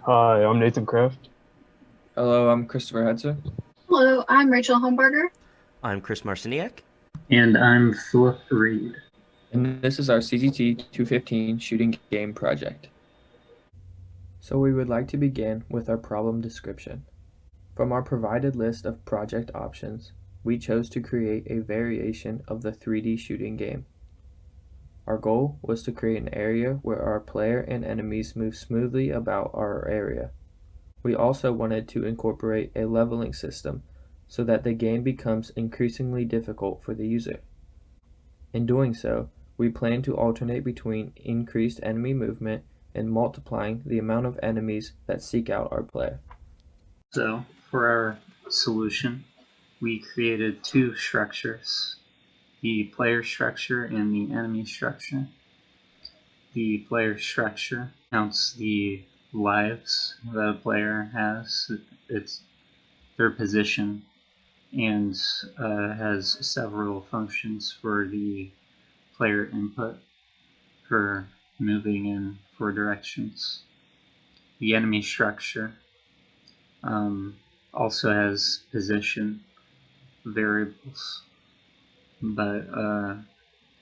Hi, I'm Nathan Kraft. Hello, I'm Christopher Hetzer. Hello, I'm Rachel Hombarger. I'm Chris Marciniak. And I'm Philip Reed. And this is our CGT 215 shooting game project. So we would like to begin with our problem description. From our provided list of project options, we chose to create a variation of the 3D shooting game. Our goal was to create an area where our player and enemies move smoothly about our area. We also wanted to incorporate a leveling system so that the game becomes increasingly difficult for the user. In doing so, we plan to alternate between increased enemy movement and multiplying the amount of enemies that seek out our player. So, for our solution, we created two structures, the player structure and the enemy structure. The player structure counts the lives that a player has, it's their position, and has several functions for the player input for moving in four directions. The enemy structure um, also has position variables, but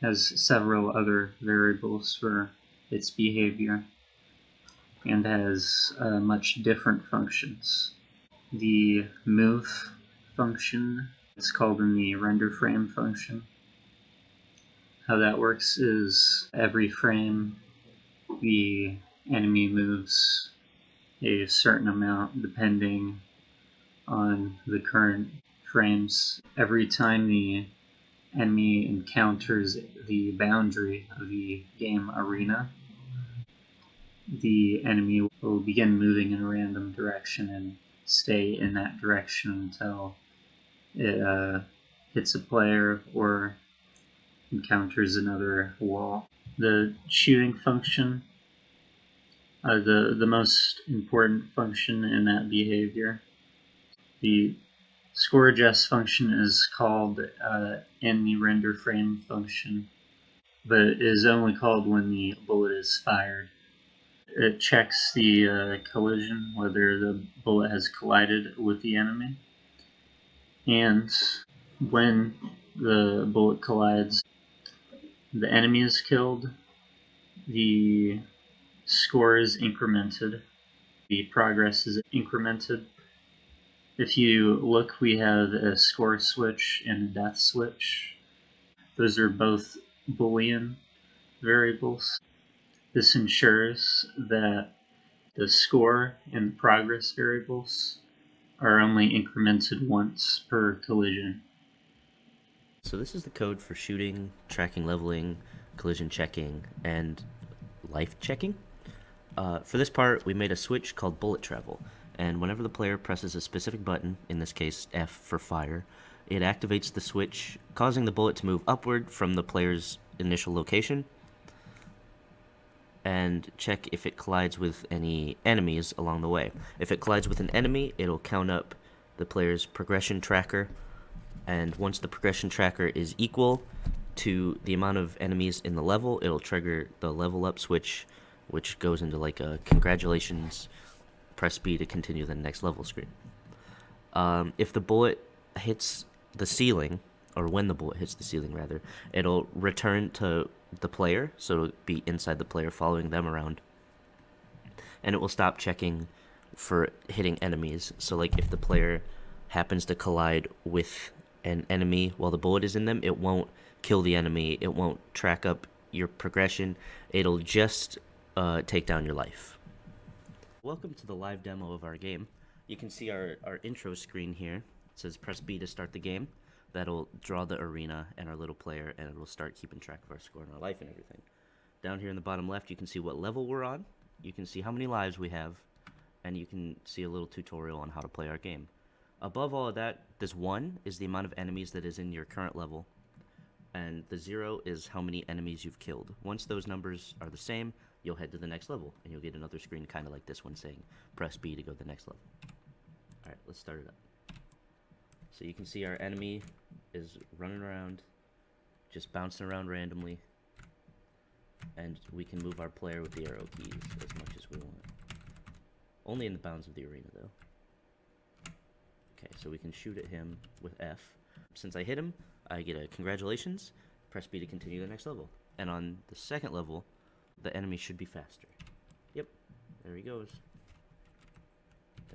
has several other variables for its behavior and has much different functions. The move function is called in the render frame function. How that works is every frame the enemy moves a certain amount depending on the current frames. Every time the enemy encounters the boundary of the game arena, the enemy will begin moving in a random direction and stay in that direction until it hits a player or encounters another wall. The shooting function, the most important function in that behavior, the score adjust function is called in the render frame function, but it is only called when the bullet is fired. It checks the collision, whether the bullet has collided with the enemy, and when the bullet collides, the enemy is killed, the score is incremented, the progress is incremented. If you look, we have a score switch and a death switch. Those are both Boolean variables. This ensures that the score and progress variables are only incremented once per collision. So this is the code for shooting, tracking, leveling, collision checking, and life checking. For this part, we made a switch called bullet travel, and whenever the player presses a specific button, in this case F for fire, it activates the switch, causing the bullet to move upward from the player's initial location, and check if it collides with any enemies along the way. If it collides with an enemy, it'll count up the player's progression tracker, and once the progression tracker is equal to the amount of enemies in the level, it'll trigger the level up switch, which goes into like a congratulations, press B to continue the next level screen. If the bullet hits the ceiling, or when the bullet hits the ceiling rather, it'll return to the player, so it'll be inside the player following them around, and it will stop checking for hitting enemies. So like if the player happens to collide with an enemy while the bullet is in them, it won't kill the enemy, it won't track up your progression, it'll just take down your life. Welcome to the live demo of our game. You can see our intro screen here. It says press B to start the game. That'll draw the arena and our little player, and it'll start keeping track of our score and our life and everything. Down here in the bottom left, you can see what level we're on. You can see how many lives we have, and you can see a little tutorial on how to play our game. Above all of that, this 1 is the amount of enemies that is in your current level, and the 0 is how many enemies you've killed. Once those numbers are the same, you'll head to the next level, and you'll get another screen kind of like this one saying press B to go to the next level. Alright, let's start it up. So you can see our enemy is running around, just bouncing around randomly, and we can move our player with the arrow keys as much as we want. Only in the bounds of the arena, though. Okay, so we can shoot at him with F. Since I hit him, I get a congratulations. Press B to continue the next level. And on the second level, the enemy should be faster. Yep, there he goes.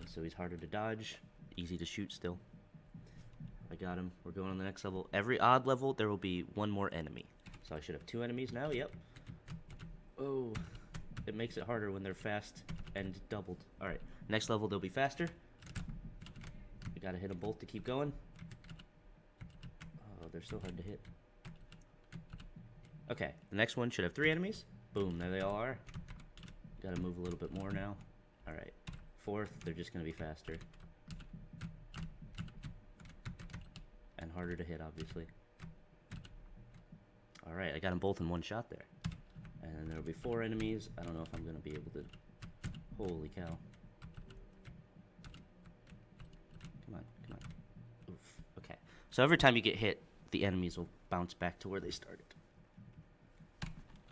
And so he's harder to dodge, easy to shoot still. I got him. We're going on the next level. Every odd level, there will be one more enemy. So I should have 2 enemies now, yep. Oh, it makes it harder when they're fast and doubled. Alright, next level they'll be faster. We gotta hit them both to keep going. Oh, they're so hard to hit. Okay, the next one should have 3 enemies. Boom, there they all are. Gotta move a little bit more now. Alright, fourth, they're just gonna be faster. And harder to hit, obviously. Alright, I got them both in one shot there. And then there'll be 4 enemies. I don't know if I'm gonna be able to... Holy cow. Come on, come on. Oof, okay. So every time you get hit, the enemies will bounce back to where they started.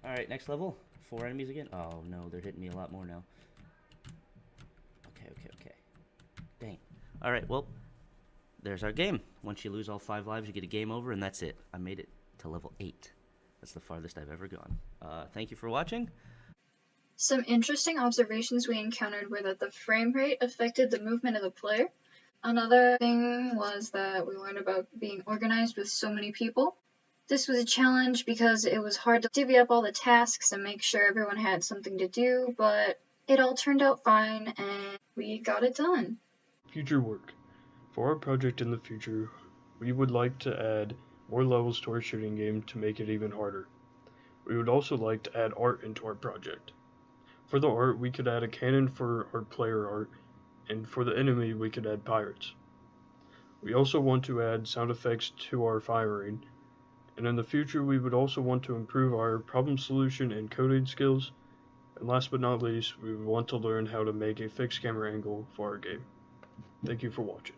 Alright, next level. 4 enemies again. Oh no, they're hitting me a lot more now. Okay. Dang. Alright, well, there's our game. Once you lose all 5 lives, you get a game over, and that's it. I made it to level 8. That's the farthest I've ever gone. Thank you for watching. Some interesting observations we encountered were that the frame rate affected the movement of the player. Another thing was that we learned about being organized with so many people. This was a challenge because it was hard to divvy up all the tasks and make sure everyone had something to do, but it all turned out fine and we got it done. Future work. For our project in the future, we would like to add more levels to our shooting game to make it even harder. We would also like to add art into our project. For the art, we could add a cannon for our player art, and for the enemy, we could add pirates. We also want to add sound effects to our firing, and in the future, we would also want to improve our problem solution and coding skills, and last but not least, we would want to learn how to make a fixed camera angle for our game. Thank you for watching.